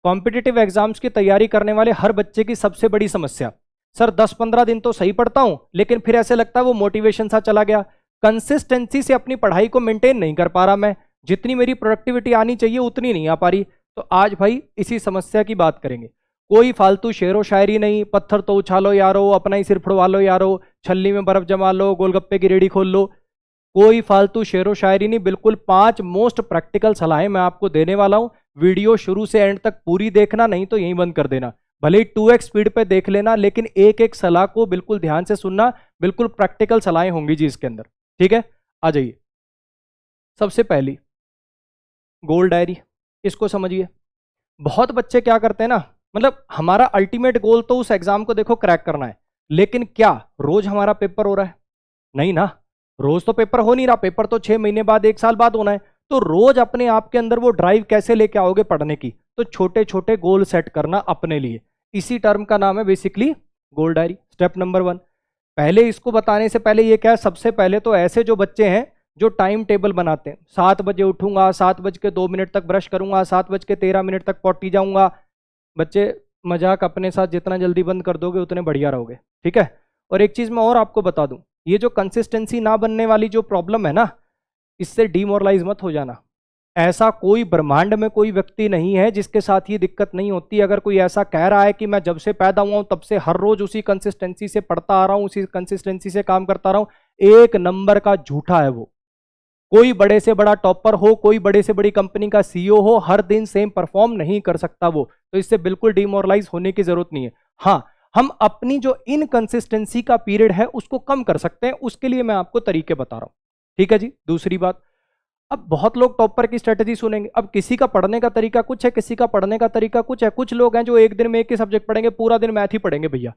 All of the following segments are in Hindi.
कॉम्पिटिटिव एग्जाम्स की तैयारी करने वाले हर बच्चे की सबसे बड़ी समस्या, सर 10-15 दिन तो सही पढ़ता हूं लेकिन फिर ऐसे लगता है वो मोटिवेशन सा चला गया, कंसिस्टेंसी से अपनी पढ़ाई को मेंटेन नहीं कर पा रहा, मैं जितनी मेरी प्रोडक्टिविटी आनी चाहिए उतनी नहीं आ पा रही। तो आज भाई इसी समस्या की बात करेंगे। कोई फालतू शेरो शायरी नहीं, पत्थर तो उछालो यारो, अपना ही सिर फुड़वा लो यारो, छल्ली में बर्फ जमा लो, गोलगप्पे की रेडी खोल लो, कोई फालतू शेरो शायरी नहीं, बिल्कुल 5 मोस्ट प्रैक्टिकल सलाहें मैं आपको देने वाला हूं। वीडियो शुरू से एंड तक पूरी देखना, नहीं तो यहीं बंद कर देना, भले ही 2x स्पीड पे देख लेना, लेकिन एक एक सलाह को बिल्कुल ध्यान से सुनना, बिल्कुल प्रैक्टिकल सलाहें होंगी जी इसके अंदर। ठीक है, आ जाइए। सबसे पहली, गोल डायरी, इसको समझिए। बहुत बच्चे क्या करते हैं ना, मतलब हमारा अल्टीमेट गोल तो उस एग्जाम को देखो क्रैक करना है, लेकिन क्या रोज हमारा पेपर हो रहा है? नहीं ना, रोज तो पेपर हो नहीं रहा, पेपर तो 6 महीने बाद 1 साल बाद होना है। तो रोज अपने आप के अंदर वो ड्राइव कैसे लेके आओगे पढ़ने की? तो छोटे छोटे गोल सेट करना अपने लिए, इसी टर्म का नाम है बेसिकली गोल डायरी। स्टेप नंबर 1, पहले इसको बताने से पहले ये क्या है, सबसे पहले तो ऐसे जो बच्चे हैं जो टाइम टेबल बनाते हैं, 7 बजे उठूंगा, 7:02 तक ब्रश करूंगा, 7:13 तक पॉटी जाऊंगा, बच्चे मजाक अपने साथ जितना जल्दी बंद कर दोगे उतने बढ़िया रहोगे। ठीक है, और एक चीज मैं और आपको बता दूं, ये जो कंसिस्टेंसी ना बनने वाली जो प्रॉब्लम है ना, इससे डिमोरलाइज मत हो जाना। ऐसा कोई ब्रह्मांड में कोई व्यक्ति नहीं है जिसके साथ ये दिक्कत नहीं होती। अगर कोई ऐसा कह रहा है कि मैं जब से पैदा हुआ हूं तब से हर रोज उसी कंसिस्टेंसी से पढ़ता आ रहा हूं, उसी कंसिस्टेंसी से काम करता आ रहा हूं, एक नंबर का झूठा है वो। कोई बड़े से बड़ा टॉपर हो, कोई बड़े से बड़ी कंपनी का सीईओ हो, हर दिन सेम परफॉर्म नहीं कर सकता वो। तो इससे बिल्कुल डिमोरलाइज होने की जरूरत नहीं है। हाँ, हम अपनी जो इनकंसिस्टेंसी का पीरियड है उसको कम कर सकते हैं, उसके लिए मैं आपको तरीके बता रहा हूं। ठीक है जी। दूसरी बात, अब बहुत लोग टॉपर की स्ट्रेटेजी सुनेंगे। अब किसी का पढ़ने का तरीका कुछ है, किसी का पढ़ने का तरीका कुछ है। कुछ लोग हैं जो एक दिन में एक ही सब्जेक्ट पढ़ेंगे, पूरा दिन मैथ ही पढ़ेंगे भैया,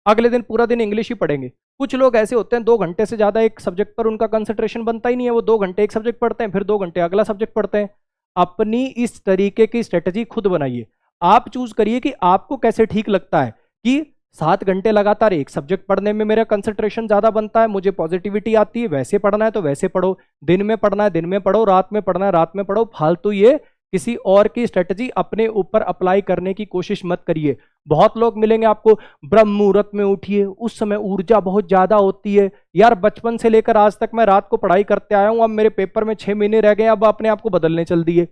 अगले दिन पूरा दिन इंग्लिश ही पढ़ेंगे। कुछ लोग ऐसे होते हैं 2 घंटे से ज्यादा एक सब्जेक्ट पर उनका कंसंट्रेशन बनता ही नहीं है, वो 2 घंटे एक सब्जेक्ट पढ़ते हैं, फिर 2 घंटे अगला सब्जेक्ट पढ़ते हैं। अपनी इस तरीके की स्ट्रेटेजी खुद बनाइए। आप चूज करिए कि आपको कैसे ठीक लगता है कि 7 घंटे लगातार एक सब्जेक्ट पढ़ने में मेरा कंसंट्रेशन ज्यादा बनता है, मुझे पॉजिटिविटी आती है, वैसे पढ़ना है तो वैसे पढ़ो, दिन में पढ़ना है दिन में पढ़ो, रात में पढ़ना है रात में पढ़ो। फालतू ये किसी और की स्ट्रेटजी अपने ऊपर अप्लाई करने की कोशिश मत करिए। बहुत लोग मिलेंगे आपको, ब्रह्म मुहूर्त में उठिए, उस समय ऊर्जा बहुत ज्यादा होती है। यार बचपन से लेकर आज तक मैं रात को पढ़ाई करते आया हूं, अब मेरे पेपर में 6 महीने रह गए, अब अपने आप को बदलने चल दिए।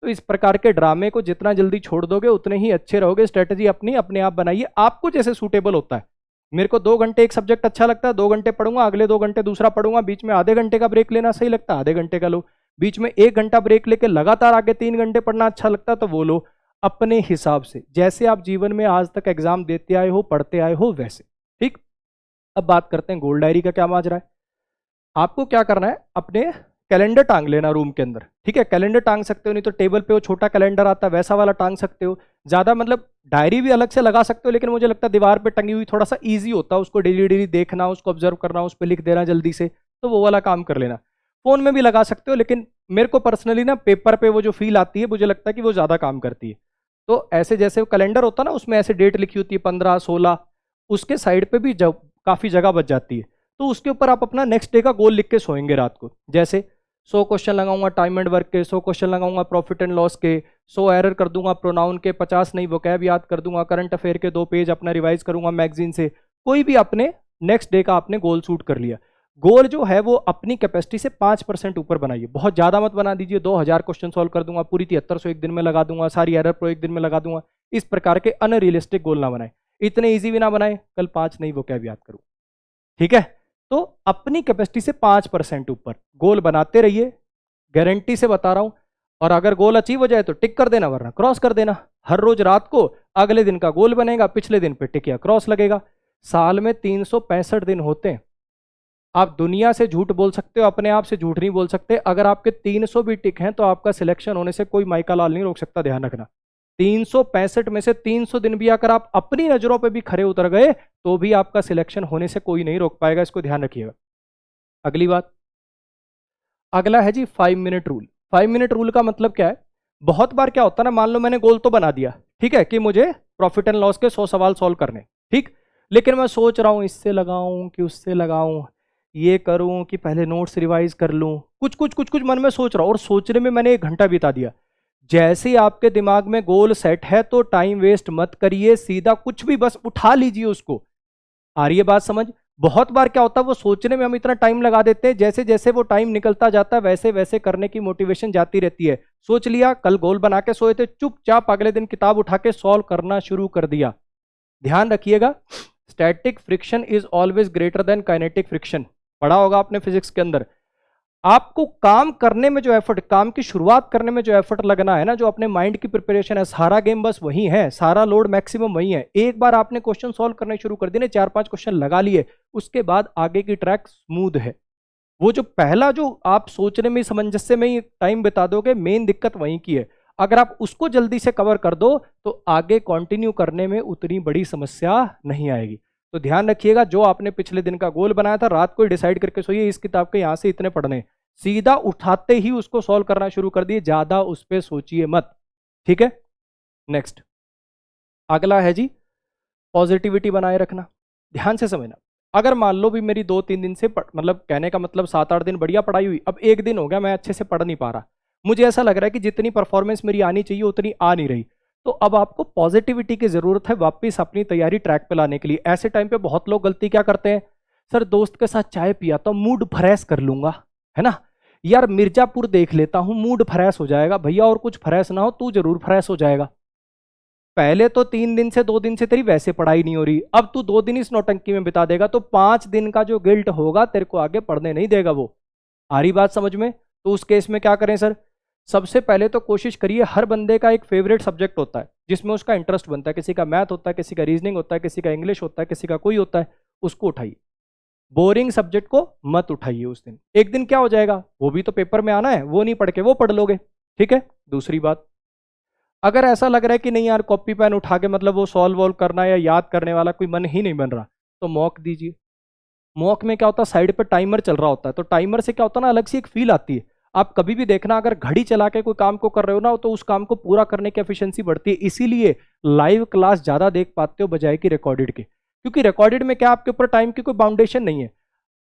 तो इस प्रकार के ड्रामे को जितना जल्दी छोड़ दोगे उतने ही अच्छे रहोगे। स्ट्रेटजी अपनी अपने आप बनाइए, आपको जैसे सूटेबल होता है। मेरे को 2 घंटे एक सब्जेक्ट अच्छा लगता है, 2 घंटे पढ़ूंगा, अगले 2 घंटे दूसरा पढ़ूंगा, बीच में आधे घंटे का ब्रेक लेना सही लगता है, आधे घंटे का लो, बीच में 1 घंटा ब्रेक लेके लगातार आगे 3 घंटे पढ़ना अच्छा लगता है तो वो लो। अपने हिसाब से जैसे आप जीवन में आज तक एग्जाम देते आए हो, पढ़ते आए हो, वैसे। ठीक, अब बात करते हैं गोल डायरी का क्या माजरा है। आपको क्या करना है, अपने कैलेंडर टांग लेना रूम के अंदर। ठीक है, कैलेंडर टांग सकते हो, नहीं तो टेबल पे वो छोटा कैलेंडर आता है वैसा वाला टांग सकते हो। ज्यादा मतलब डायरी भी अलग से लगा सकते हो, लेकिन मुझे लगता है दीवार पे टंगी हुई थोड़ा सा इजी होता है, उसको डेली डेली देखना, उसको ऑब्जर्व करना, उस पर लिख देना जल्दी से, तो वो वाला काम कर लेना। फोन में भी लगा सकते हो, लेकिन मेरे को पर्सनली ना पेपर पे वो जो फील आती है मुझे लगता है कि वो ज्यादा काम करती है। तो ऐसे जैसे कैलेंडर होता है ना, उसमें ऐसे डेट लिखी होती है 15-16, उसके साइड पे भी काफी जगह बच जाती है। तो उसके ऊपर आप अपना नेक्स्ट डे का गोल लिख के सोएंगे रात को। जैसे 100 क्वेश्चन लगाऊंगा टाइम एंड वर्क के, 100 क्वेश्चन लगाऊंगा प्रॉफिट एंड लॉस के, 100 एरर कर दूंगा प्रोनाउन के, 50 नई वोकैब याद कर दूंगा, करंट अफेयर के 2 पेज अपना रिवाइज करूंगा मैगजीन से। कोई भी अपने नेक्स्ट डे का आपने गोल शूट कर लिया। गोल जो है वो अपनी कैपेसिटी से 5% ऊपर बनाइए, बहुत ज्यादा मत बना दीजिए 2000 क्वेश्चन सॉल्व कर दूंगा, पूरी 7300 एक दिन में लगा दूंगा, सारी एरर प्रो एक दिन में लगा दूंगा। इस प्रकार के अनरियलिस्टिक गोल ना बनाए, इतने ईजी भी ना बनाए कल 5 नई वोकैब याद करूं। ठीक है, तो अपनी कैपेसिटी से 5% ऊपर गोल बनाते रहिए, गारंटी से बता रहा हूं। और अगर गोल अचीव हो जाए तो टिक कर देना, वरना क्रॉस कर देना। हर रोज रात को अगले दिन का गोल बनेगा, पिछले दिन पे टिक या क्रॉस लगेगा। साल में 365 दिन होते हैं। आप दुनिया से झूठ बोल सकते हो, अपने आप से झूठ नहीं बोल सकते। अगर आपके 300 भी टिक हैं तो आपका सिलेक्शन होने से कोई माइका लाल नहीं रोक सकता, ध्यान रखना। 365 में से 300 दिन भी अगर आप अपनी नजरों पे भी खरे उतर गए तो भी आपका सिलेक्शन होने से कोई नहीं रोक पाएगा, इसको ध्यान रखिएगा। अगली बात, अगला है जी 5 मिनट रूल। 5 मिनट रूल का मतलब क्या है, बहुत बार क्या होता है ना, मान लो मैंने गोल तो बना दिया, ठीक है, कि मुझे प्रॉफिट एंड लॉस के 100 सवाल सॉल्व करने, ठीक, लेकिन मैं सोच रहा हूं इससे लगाऊं कि उससे लगाऊं, ये करूं कि पहले नोट्स रिवाइज कर लूं, कुछ कुछ कुछ कुछ मन में सोच रहा हूं, और सोचने में मैंने 1 घंटा बिता दिया। जैसे ही आपके दिमाग में गोल सेट है तो टाइम वेस्ट मत करिए, सीधा कुछ भी बस उठा लीजिए उसको। आ रही है बात समझ? बहुत बार क्या होता है वो सोचने में हम इतना टाइम लगा देते हैं, जैसे जैसे वो टाइम निकलता जाता है वैसे वैसे करने की मोटिवेशन जाती रहती है। सोच लिया, कल गोल बना के सोए थे, चुपचाप अगले दिन किताब उठा के सॉल्व करना शुरू कर दिया। ध्यान रखिएगा, static friction is always greater than kinetic friction. पढ़ा होगा आपने फिजिक्स के अंदर। आपको काम करने में जो एफर्ट, काम की शुरुआत करने में जो एफर्ट लगना है ना, जो अपने माइंड की प्रिपरेशन है, सारा गेम बस वही है, सारा लोड मैक्सिमम वही है। एक बार आपने क्वेश्चन सॉल्व करने शुरू कर दिए ना, 4-5 क्वेश्चन लगा लिए, उसके बाद आगे की ट्रैक स्मूथ है। वो जो पहला जो आप सोचने में, सामंजस्य में ही टाइम बिता दोगे, मेन दिक्कत वहीं की है। अगर आप उसको जल्दी से कवर कर दो तो आगे कंटिन्यू करने में उतनी बड़ी समस्या नहीं आएगी। तो ध्यान रखिएगा, जो आपने पिछले दिन का गोल बनाया था रात को ही डिसाइड करके सोइए इस किताब के यहां से इतने पढ़ने, सीधा उठाते ही उसको सॉल्व करना शुरू कर दिए, ज्यादा उस पर सोचिए मत। ठीक है, नेक्स्ट अगला है जी पॉजिटिविटी बनाए रखना। ध्यान से समझना, अगर मान लो भी मेरी 2-3 दिन से मतलब कहने का मतलब 7-8 दिन बढ़िया पढ़ाई हुई, अब एक दिन हो गया मैं अच्छे से पढ़ नहीं पा रहा, मुझे ऐसा लग रहा है कि जितनी परफॉर्मेंस मेरी आनी चाहिए उतनी आ नहीं रही, तो अब आपको पॉजिटिविटी की जरूरत है वापस अपनी तैयारी ट्रैक पे लाने के लिए। ऐसे टाइम पे बहुत लोग गलती क्या करते हैं, सर दोस्त के साथ चाय पिया तो मूड फ्रेश कर लूंगा, है ना, यार मिर्जापुर देख लेता हूं मूड फ्रेश हो जाएगा। भैया और कुछ फ्रेश ना हो, तू जरूर फ्रेश हो जाएगा। पहले तो 3 दिन से 2 दिन से तेरी वैसे पढ़ाई नहीं हो रही, अब तू 2 दिन इस नौटंकी में बिता देगा तो 5 दिन का जो गिल्ट होगा तेरे को आगे पढ़ने नहीं देगा वो। आ रही बात समझ में? तो उस केस में क्या करें सर, सबसे पहले तो कोशिश करिए, हर बंदे का एक फेवरेट सब्जेक्ट होता है जिसमें उसका इंटरेस्ट बनता है, किसी का मैथ होता है, किसी का रीजनिंग होता है, किसी का इंग्लिश होता है, किसी का कोई होता है, उसको उठाइए। बोरिंग सब्जेक्ट को मत उठाइए उस दिन। एक दिन क्या हो जाएगा, वो भी तो पेपर में आना है, वो नहीं पढ़ के वो पढ़ लोगे। ठीक है, दूसरी बात, अगर ऐसा लग रहा है कि नहीं यार कॉपी पेन उठा के मतलब वो सॉल्व वॉल्व करना या याद करने वाला कोई मन ही नहीं बन रहा, तो मॉक दीजिए। मॉक में क्या होता है, साइड पे टाइमर चल रहा होता है, तो टाइमर से क्या होता है ना, अलग से एक फील आती है। आप कभी भी देखना, अगर घड़ी चला के कोई काम को कर रहे हो ना, तो उस काम को पूरा करने की एफिशिएंसी बढ़ती है। इसीलिए लाइव क्लास ज्यादा देख पाते हो बजाय कि रिकॉर्डेड के, क्योंकि रिकॉर्डेड में क्या आपके ऊपर टाइम की कोई बाउंडेशन नहीं है,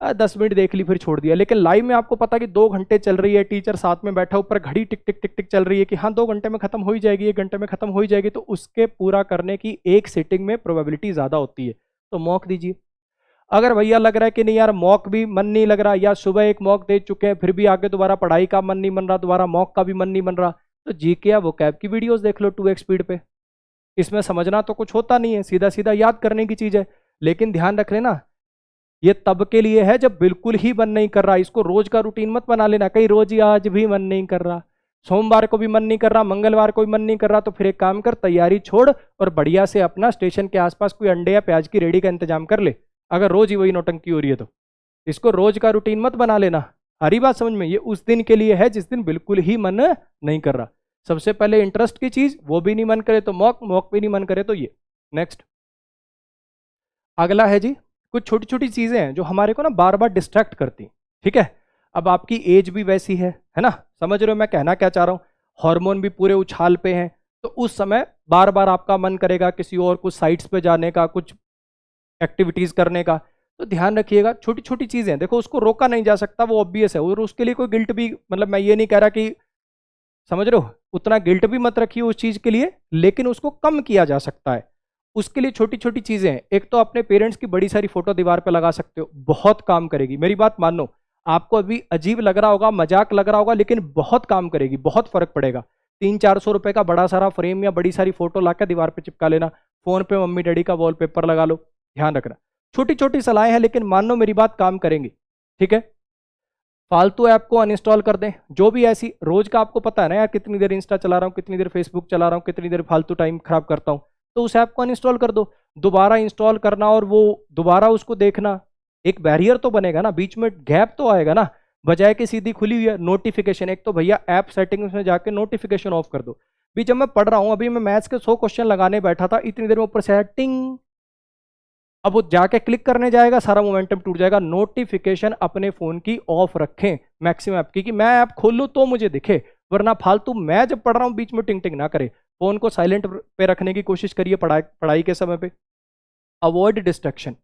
10 मिनट देख ली फिर छोड़ दिया। लेकिन लाइव में आपको पता कि 2 घंटे चल रही है, टीचर साथ में बैठा, ऊपर घड़ी टिक टिक टिक टिक चल रही है कि हाँ 2 घंटे में खत्म हो ही जाएगी, 1 घंटे में खत्म हो ही जाएगी, तो उसके पूरा करने की एक सिटिंग में प्रोबेबिलिटी ज्यादा होती है। तो मॉक दीजिए। अगर भैया लग रहा है कि नहीं यार मॉक भी मन नहीं लग रहा, या सुबह एक मॉक दे चुके हैं फिर भी आगे दोबारा पढ़ाई का मन नहीं बन रहा, दोबारा मॉक का भी मन नहीं बन रहा, तो जीके या वोकैब की वीडियोस देख लो 2x स्पीड पे। इसमें समझना तो कुछ होता नहीं है, सीधा सीधा याद करने की चीज है। लेकिन ध्यान रख लेना, ये तब के लिए है जब बिल्कुल ही मन नहीं कर रहा। इसको रोज का रूटीन मत बना लेना, कहीं रोज ही आज भी मन नहीं कर रहा, सोमवार को भी मन नहीं कर रहा, मंगलवार को भी मन नहीं कर रहा, तो फिर एक काम कर, तैयारी छोड़ और बढ़िया से अपना स्टेशन के आसपास कोई अंडे या प्याज की रेडी का इंतजाम कर ले। अगर रोज ही वही नौटंकी हो रही है तो इसको रोज का रूटीन मत बना लेना। हरी बात समझ में? ये उस दिन के लिए है जिस दिन बिल्कुल ही मन नहीं कर रहा। सबसे पहले इंटरेस्ट की चीज, वो भी नहीं मन करे तो मॉक, मॉक भी नहीं मन करे तो ये। नेक्स्ट अगला है जी, कुछ छोटी छोटी चीजें हैं जो हमारे को ना बार बार डिस्ट्रैक्ट करती। ठीक है, अब आपकी एज भी वैसी है ना, समझ रहे हो मैं कहना क्या चाह रहा हूँ, हार्मोन भी पूरे उछाल पे हैं, तो उस समय बार बार आपका मन करेगा किसी और कुछ साइट्स पे जाने का, कुछ एक्टिविटीज करने का। तो ध्यान रखिएगा, छोटी छोटी चीजें देखो, उसको रोका नहीं जा सकता, वो ऑब्वियस है, और उसके लिए कोई गिल्ट भी, मतलब मैं ये नहीं कह रहा कि, समझ रहे हो, उतना गिल्ट भी मत रखिए उस चीज के लिए, लेकिन उसको कम किया जा सकता है। उसके लिए छोटी छोटी चीजें हैं, एक तो अपने पेरेंट्स की बड़ी सारी फोटो दीवार पे लगा सकते हो, बहुत काम करेगी। मेरी बात मानो, आपको अभी अजीब लग रहा होगा, मजाक लग रहा होगा, लेकिन बहुत काम करेगी, बहुत फर्क पड़ेगा। 300-400 रुपए का बड़ा सारा फ्रेम या बड़ी सारी फोटो लाकर दीवार पे चिपका लेना, फोन पे मम्मी डैडी का वॉलपेपर लगा लो। ध्यान रखना, छोटी छोटी सलाहें हैं लेकिन मानो मेरी बात काम करेंगी। ठीक है, फालतू ऐप को अनइंस्टॉल कर दें, जो भी ऐसी रोज का आपको पता है ना यार, कितनी देर इंस्टा चला रहा हूँ, कितनी देर फेसबुक चला रहा हूँ, कितनी देर फालतू टाइम खराब करता हूँ, तो उस ऐप को अनइंस्टॉल कर दो। दोबारा इंस्टॉल करना और वो दोबारा उसको देखना, एक बैरियर तो बनेगा ना, बीच में गैप तो आएगा ना, बजाय कि सीधी खुली हुई है नोटिफिकेशन। एक तो भैया ऐप सेटिंग्स में जाके नोटिफिकेशन ऑफ कर दो। भी जब मैं पढ़ रहा हूँ, अभी मैं मैथ्स के 100 क्वेश्चन लगाने बैठा था, इतनी देर में ऊपर से टिंग, अब वो जाके क्लिक करने जाएगा, सारा मोमेंटम टूट जाएगा। नोटिफिकेशन अपने फोन की ऑफ रखें मैक्सिमम ऐप की, कि मैं ऐप खोल लूँ तो मुझे दिखे, वरना फालतू मैं जब पढ़ रहा हूँ बीच में टिंग टिंग ना करे। फोन को साइलेंट पे रखने की कोशिश करिए पढ़ाई के समय पे। अवॉइड डिस्ट्रैक्शन,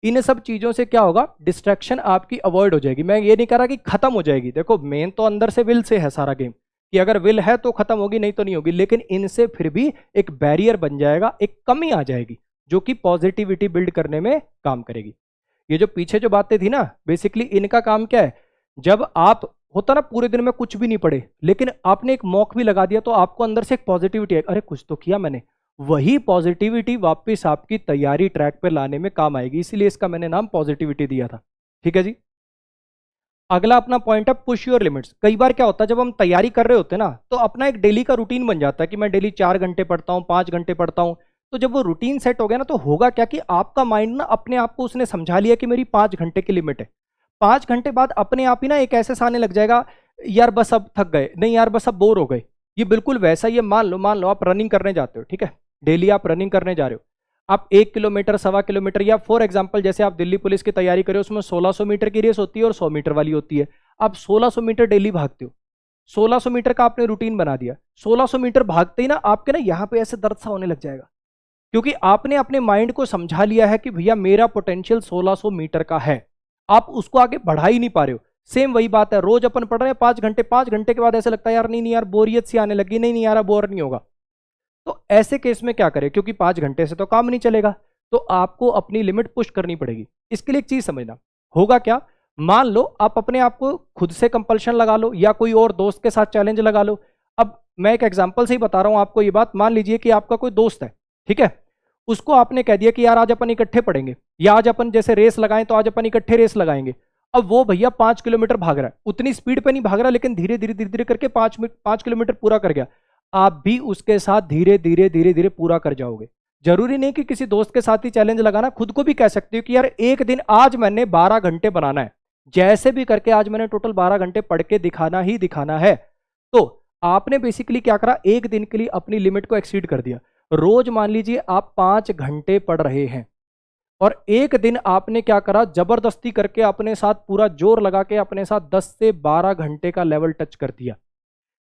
इन सब चीजों से क्या होगा, डिस्ट्रैक्शन आपकी अवॉइड हो जाएगी। मैं ये नहीं कह रहा कि खत्म हो जाएगी, देखो मेन तो अंदर से विल से है सारा गेम, कि अगर विल है तो खत्म होगी, नहीं तो नहीं होगी, लेकिन इनसे फिर भी एक बैरियर बन जाएगा, एक कमी आ जाएगी जो कि पॉजिटिविटी बिल्ड करने में काम करेगी। ये जो पीछे जो बातें थी ना, बेसिकली इनका काम क्या है, जब आप होता ना पूरे दिन में कुछ भी नहीं पढ़े लेकिन आपने एक मॉक भी लगा दिया तो आपको अंदर से एक पॉजिटिविटी है, अरे कुछ तो किया मैंने, वही पॉजिटिविटी वापस आपकी तैयारी ट्रैक पे लाने में काम आएगी, इसीलिए इसका मैंने नाम पॉजिटिविटी दिया था। ठीक है जी। अगला अपना पॉइंट है पुश योर लिमिट्स। कई बार क्या होता है जब हम तैयारी कर रहे होते हैं ना, तो अपना एक डेली का रूटीन बन जाता है कि मैं डेली 4 घंटे पढ़ता हूँ, 5 घंटे पढ़ता हूँ। तो जब वो रूटीन सेट हो गया ना, तो होगा क्या कि आपका माइंड ना अपने आप को उसने समझा लिया कि मेरी 5 घंटे की लिमिट है। 5 घंटे बाद अपने आप ही ना एक ऐसे आने लग जाएगा, यार बस अब थक गए, नहीं यार बस अब बोर हो गए। ये बिल्कुल वैसा ही है। मान लो आप रनिंग करने जाते हो, ठीक है, डेली आप रनिंग करने जा रहे हो, आप 1 किलोमीटर, 1.25 किलोमीटर, या फॉर एग्जांपल जैसे आप दिल्ली पुलिस की तैयारी करो, उसमें 1600 मीटर की रेस होती है और 100 मीटर वाली होती है। आप 1600 मीटर डेली भागते हो, 1600 मीटर का आपने रूटीन बना दिया, 1600 मीटर भागते ही ना आपके ना यहाँ पे ऐसे दर्द सा होने लग जाएगा, क्योंकि आपने अपने माइंड को समझा लिया है कि भैया मेरा पोटेंशियल 1600 मीटर का है। आप उसको आगे बढ़ा ही नहीं पा रहे हो। सेम वही बात है, रोज अपन पढ़ रहे हैं 5 घंटे, 5 घंटे के बाद ऐसा लगता है यार नहीं यार बोरियत सी आने लगी, नहीं यार बोर नहीं होगा। तो ऐसे केस में क्या करें, क्योंकि 5 घंटे से तो काम नहीं चलेगा, तो आपको अपनी लिमिट पुश करनी पड़ेगी। इसके लिए एक चीज समझना, होगा क्या, मान लो आप अपने आप को खुद से कंपल्शन लगा लो या कोई और दोस्त के साथ चैलेंज लगा लो। अब मैं एक एग्जांपल से ही बता रहा हूं आपको ये बात। मान लीजिए कि आपका कोई दोस्त है, ठीक है, उसको आपने कह दिया कि यार आज अपन इकट्ठे पढ़ेंगे, या आज अपन जैसे रेस लगाएं तो आज अपन इकट्ठे रेस लगाएंगे। अब वो भैया 5 किलोमीटर भाग रहा है, उतनी स्पीड पे नहीं भाग रहा, लेकिन धीरे धीरे धीरे धीरे करके 5 किलोमीटर पूरा कर गया। आप भी उसके साथ धीरे धीरे धीरे धीरे पूरा कर जाओगे। जरूरी नहीं कि किसी दोस्त के साथ ही चैलेंज लगाना, खुद को भी कह सकते हो कि यार एक दिन आज मैंने 12 घंटे बनाना है, जैसे भी करके आज मैंने टोटल 12 घंटे पढ़ के दिखाना ही दिखाना है। तो आपने बेसिकली क्या करा, एक दिन के लिए अपनी लिमिट को एक्सीड कर दिया। रोज मान लीजिए आप 5 घंटे पढ़ रहे हैं, और एक दिन आपने क्या करा, जबरदस्ती करके अपने साथ पूरा जोर लगा के अपने साथ 10 से 12 घंटे का लेवल टच कर दिया।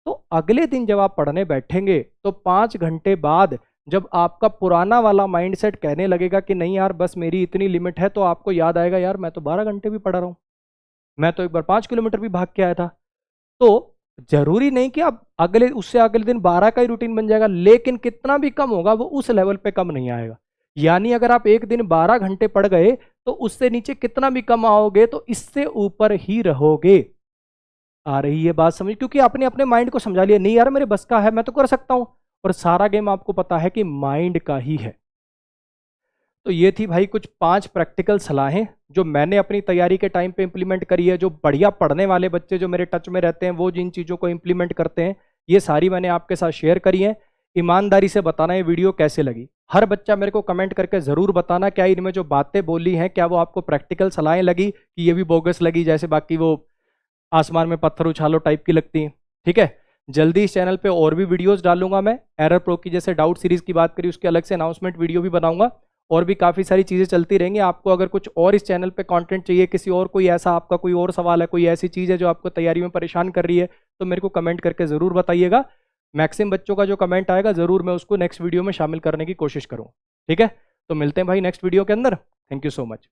तो अगले दिन जब आप पढ़ने बैठेंगे तो 5 घंटे बाद जब आपका पुराना वाला माइंडसेट कहने लगेगा कि नहीं यार बस मेरी इतनी लिमिट है, तो आपको याद आएगा यार मैं तो 12 घंटे भी पढ़ रहा हूं, मैं तो एक बार 5 किलोमीटर भी भाग के आया था। तो जरूरी नहीं कि आप उससे अगले दिन 12 का ही रूटीन बन जाएगा, लेकिन कितना भी कम होगा वो उस लेवल पे कम नहीं आएगा। यानी अगर आप एक दिन 12 घंटे पढ़ गए तो उससे नीचे कितना भी कम आओगे तो इससे ऊपर ही रहोगे। आ रही है बात समझ, क्योंकि आपने अपने माइंड को समझा लिया, नहीं यार मेरे बस का है, मैं तो कर सकता हूं, और सारा गेम आपको पता है कि माइंड का ही है। तो ये थी भाई कुछ 5 प्रैक्टिकल सलाहें जो मैंने अपनी तैयारी के टाइम पे इंप्लीमेंट करी है। जो बढ़िया पढ़ने वाले बच्चे जो मेरे टच में रहते हैं वो जिन चीज़ों को इंप्लीमेंट करते हैं, ये सारी मैंने आपके साथ शेयर करी है। ईमानदारी से बताना ये वीडियो कैसे लगी, हर बच्चा मेरे को कमेंट करके ज़रूर बताना, क्या इनमें जो बातें बोली हैं क्या वो आपको प्रैक्टिकल सलाहें लगी कि ये भी बोगस लगी, जैसे बाकी वो आसमान में पत्थर उछालो टाइप की लगती हैं। ठीक है, जल्दी इस चैनल पे और भी वीडियोस डालूंगा मैं। एरर प्रो की जैसे डाउट सीरीज की बात करी उसके अलग से अनाउंसमेंट वीडियो भी बनाऊंगा, और भी काफ़ी सारी चीज़ें चलती रहेंगी। आपको अगर कुछ और इस चैनल पे कंटेंट चाहिए, किसी और कोई ऐसा आपका कोई और सवाल है, कोई ऐसी चीज़ है जो आपको तैयारी में परेशान कर रही है, तो मेरे को कमेंट करके ज़रूर बताइएगा। मैक्सिमम बच्चों का जो कमेंट आएगा ज़रूर मैं उसको नेक्स्ट वीडियो में शामिल करने की कोशिश करूँ। ठीक है, तो मिलते हैं भाई नेक्स्ट वीडियो के अंदर। Thank you so much.